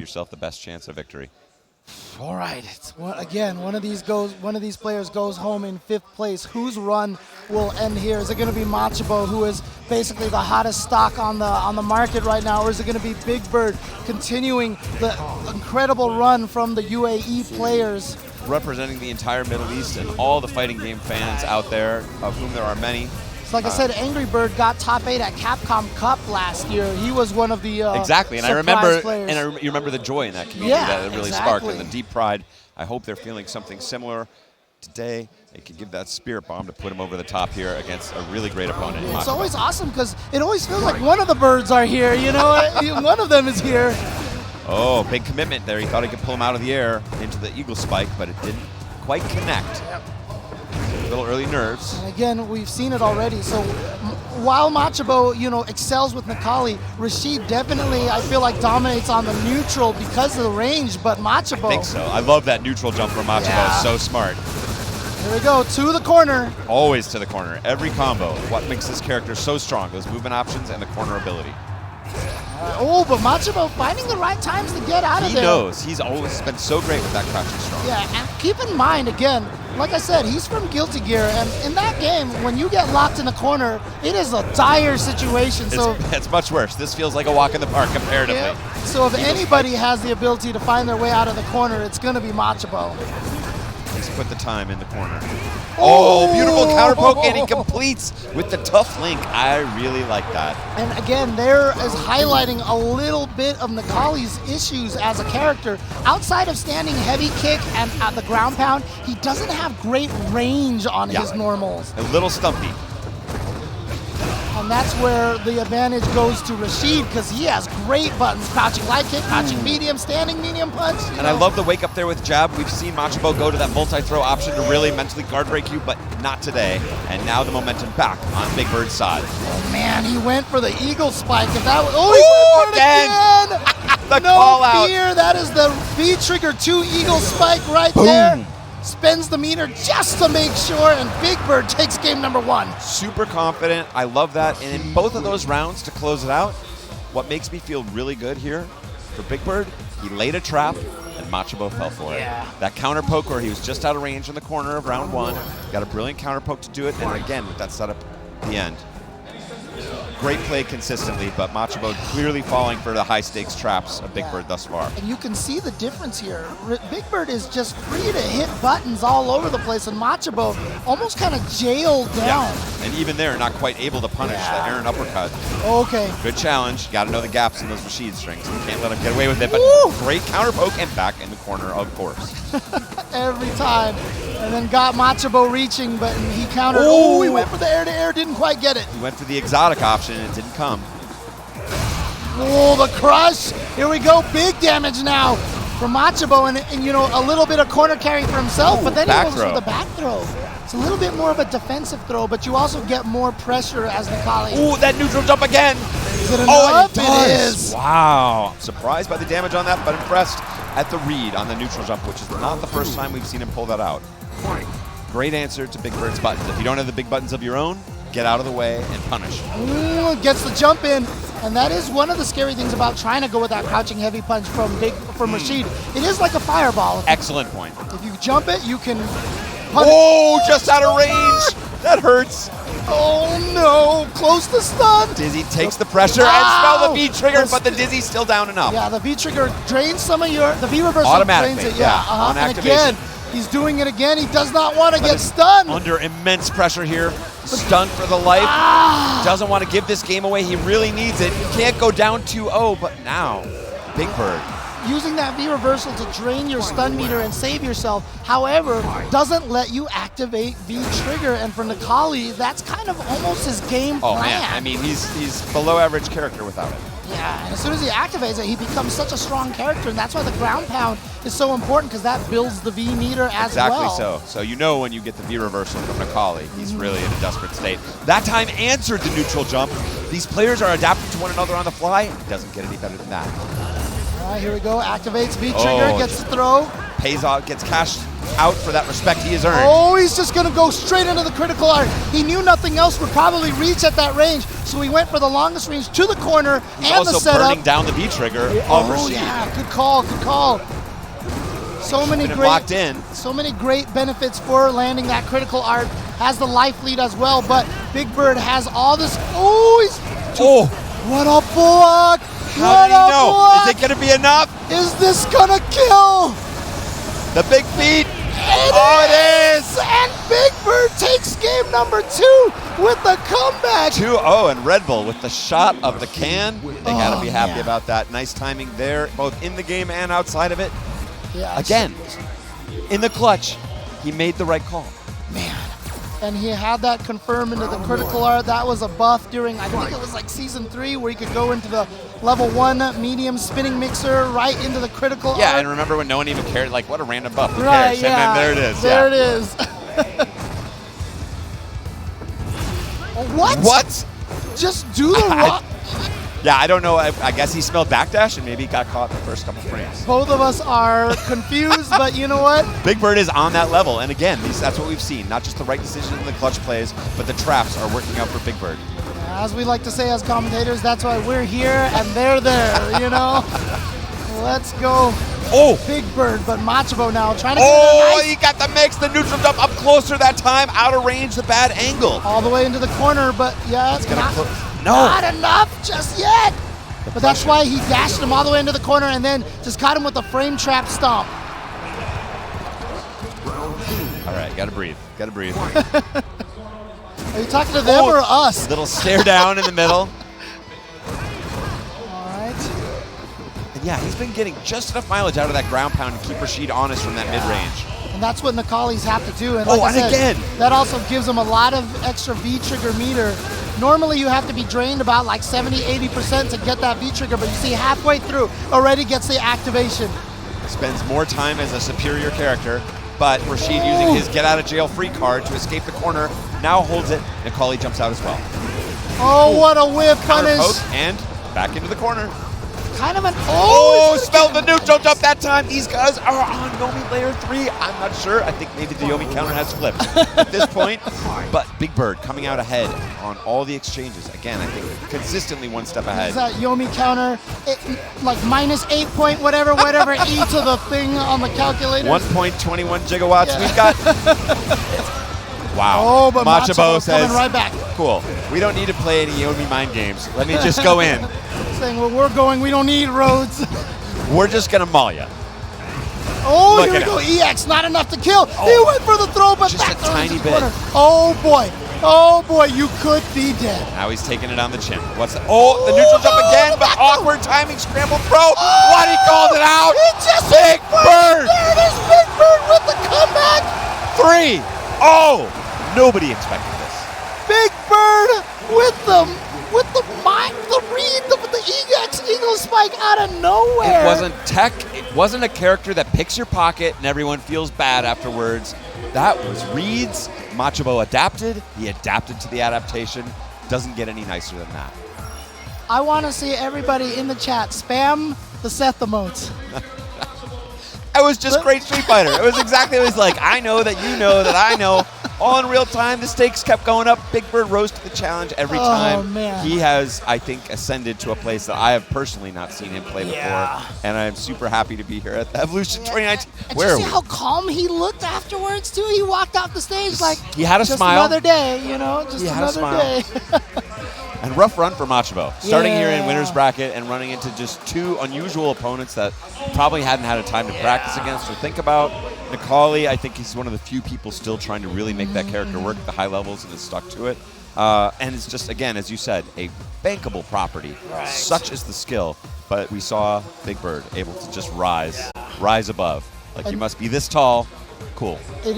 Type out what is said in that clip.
yourself the best chance of victory. All right. Again, one of these players goes home in 5th place. Whose run will end here? Is it going to be Machabo, who is basically the hottest stock on the market right now, or is it going to be Big Bird continuing the incredible run from the UAE players? Representing the entire Middle East and all the fighting game fans out there, of whom there are many. Like I said, Angry Bird got top 8 at Capcom Cup last year. He was one of the exactly, and you remember the joy in that community that it really sparked, and the deep pride. I hope they're feeling something similar today. They can give that spirit bomb to put him over the top here against a really great opponent. It's always awesome because it always feels like one of the birds are here. You know, one of them is here. Oh, big commitment there. He thought he could pull him out of the air into the eagle spike, but it didn't quite connect. Yep. A little early nerves. And again, we've seen it already. So while Machabo, excels with Necalli, Rashid definitely, I feel like, dominates on the neutral because of the range, but Machabo. I think so. I love that neutral jump from Machabo. Yeah. So smart. Here we go, to the corner. Always to the corner. Every combo. What makes this character so strong, those movement options and the corner ability. But Machabo finding the right times to get out of there. He knows. He's always been so great with that crouching strong. Yeah, and keep in mind, again, like I said, he's from Guilty Gear, and in that game, when you get locked in the corner, it is a dire situation. It's much worse. This feels like a walk in the park comparatively. Yeah. So if anybody has the ability to find their way out of the corner, it's going to be Machabo. He's put the time in the corner. Oh, beautiful counter poke, and he completes with the tough link. I really like that. And again, there is highlighting a little bit of Necalli's issues as a character. Outside of standing heavy kick and at the ground pound, he doesn't have great range on his normals. A little stumpy. And that's where the advantage goes to Rashid because he has great buttons. Crouching light kick, crouching medium, standing medium punch. And I love the wake up there with jab. We've seen Machabo go to that multi-throw option to really mentally guard break you, but not today. And now the momentum back on Big Bird's side. Oh man, he went for the eagle spike. If that was, he went for it again! The no call out. fear, that is the V-trigger 2 eagle spike right there. Spends the meter just to make sure, and Big Bird takes game number 1. Super confident. I love that. And in both of those rounds to close it out, what makes me feel really good here for Big Bird, he laid a trap, and Machabo fell for it. Yeah. That counter poke where he was just out of range in the corner of round 1, got a brilliant counter poke to do it, and again, with that setup at the end. Great play consistently, but Machabo clearly falling for the high-stakes traps of Big Bird thus far. And you can see the difference here. Big Bird is just free to hit buttons all over the place, and Machabo almost kind of jailed down. Yeah. And even there, not quite able to punish the Aaron uppercut. Okay. Good challenge. Got to know the gaps in those machine strings. You can't let him get away with it, but great counter poke and back in the corner, of course. Every time. And then got Machabo reaching, but he countered. He went for the air-to-air, didn't quite get it. He went for the exotic option, and it didn't come. Oh, the crush. Here we go. Big damage now from Machabo, and a little bit of corner carry for himself, but then he goes for the back throw. It's a little bit more of a defensive throw, but you also get more pressure as Necalli. Ooh, that neutral jump again. Is it enough? It is. Wow. Surprised by the damage on that, but impressed at the read on the neutral jump, which is not the first time we've seen him pull that out. Great answer to Big Bird's buttons. If you don't have the big buttons of your own, get out of the way and punish. Gets the jump in, and that is one of the scary things about trying to go with that crouching heavy punch from Rashid. It is like a fireball. Excellent point. If you jump it, you can punish. Just out of range. That hurts. Oh no, close to stun. Dizzy takes the pressure and spell the V-trigger, but the Dizzy's still down enough. Yeah, the V-trigger drains some of the V-reversal automatic drains it. On and activation. Again, he's doing it again. He does not want to get stunned. Under immense pressure here. Stunned for the life. Doesn't want to give this game away. He really needs it. He can't go down 2-0, but now, Big Bird. Using that V-reversal to drain your stun meter and save yourself, however, doesn't let you activate V-trigger. And for Necalli, that's kind of almost his game plan. Oh man, I mean, he's below average character without it. Yeah, and as soon as he activates it, he becomes such a strong character, and that's why the ground pound is so important, because that builds the V meter as well. Exactly so. So you know when you get the V reversal from Necalli, he's really in a desperate state. That time answered the neutral jump. These players are adapting to one another on the fly. It doesn't get any better than that. All right, here we go. Activates V-trigger, gets the throw. Pays off, gets cashed out for that respect he has earned. Oh, he's just going to go straight into the critical art. He knew nothing else would probably reach at that range, so he went for the longest range to the corner He's and the also setup. burning down the V-trigger of Oh, Rashid. yeah, good call, good call. So many Been great, locked in. so many great benefits for landing that critical art. Has the life lead as well, but Big Bird has all this. Oh, he's. Oh, What a block! how What do you a know? block! Is it going to be enough? Is this gonna kill? The big feet. It is! And Big Bird takes game number 2 with the comeback. 2-0, and Red Bull with the shot of the can. They got to be happy yeah. about that. Nice timing there, both in the game and outside of it. Yeah, Again, in the clutch, he made the right call. man. And he had that confirmed into the critical art. That was a buff during, I think it was like season 3, where you could go into the level 1 medium spinning mixer right into the critical Yeah, art. and remember when no one even cared, like, what a random buff, who Right, cares? yeah. And then there it is. There yeah. it is. What? What? Just do the rock. Yeah, I don't know. I guess he smelled backdash and maybe got caught in the first couple frames. Both of us are confused, but you know what? Big Bird is on that level, and again, that's what we've seen. Not just the right decision in the clutch plays, but the traps are working out for Big Bird. As we like to say as commentators, that's why we're here and they're there, you know? Let's go. Oh! Big Bird, but Machabo now trying to get Oh, a nice he got the mix, the neutral jump up closer that time, out of range, the bad angle. all the way into the corner, but yeah, it's gonna not enough just yet. But that's why he dashed him all the way into the corner and then just caught him with a frame trap stomp. All right, gotta breathe, gotta breathe. Are you talking to them or us? Little stare down in the middle. All right. And yeah, he's been getting just enough mileage out of that ground pound to keep Rashid honest from that mid-range. And that's what Nakalis have to do. And like Oh, I and said, again. that also gives them a lot of extra V-trigger meter. Normally you have to be drained about like 70-80% to get that V-trigger, but you see halfway through already gets the activation. Spends more time as a superior character, but Rashid using his get-out-of-jail-free card to escape the corner, now holds it. Nikali jumps out as well. Oh, what a whip Counter punish. poke and back into the corner. Kind of an, Oh, it's spelled gonna the neutral jump that time. These guys are on Yomi layer 3. I'm not sure. I think maybe the Yomi counter has flipped at this point. But Big Bird coming out ahead on all the exchanges. Again, I think consistently one step ahead. Is that Yomi counter, like minus 8 point whatever e to the thing on the calculator. 1.21 gigawatts. Yeah. We've got. Wow. Oh, but Machabo Machabo says, coming right back. cool. We don't need to play any Yomi mind games. Let me just go in. Saying, well, we're going, we don't need roads. We're just going to maul you. Oh, Look here we at go, him. EX, not enough to kill. Oh. He went for the throw, but Just back a throws tiny his bit. corner. Oh boy, you could be dead. Now he's taking it on the chin. What's that? Oh, the neutral jump again, but awkward timing, scramble throw. What, he called it out? He just Big Bird. There it is, Big Bird with the comeback. 3. Oh, nobody expected this. Big Bird with the read, the EX Eagle Spike out of nowhere. It wasn't tech. It wasn't a character that picks your pocket and everyone feels bad afterwards. That was reads. Machabo adapted. He adapted to the adaptation. Doesn't get any nicer than that. I want to see everybody in the chat spam the Seth emotes. It was just great Street Fighter. It was exactly what it was like. I know that you know that I know. All in real time, the stakes kept going up. Big Bird rose to the challenge every time. Man. He has, I think, ascended to a place that I have personally not seen him play before. And I'm super happy to be here at the Evolution 2019. And Where you are see we? how calm he looked afterwards, too? He walked off the stage like, He had a just smile. another day, you know? Just He had a another smile. day. And rough run for Machabo. Starting here in Yeah. winner's bracket and running into just 2 unusual opponents that probably hadn't had a time to practice against or think about. Nikali, I think he's one of the few people still trying to really make that character work at the high levels and has stuck to it. And it's just, again, as you said, a bankable property. Right. Such is the skill. But we saw Big Bird able to just rise above. Like, you must be this tall. Cool. It is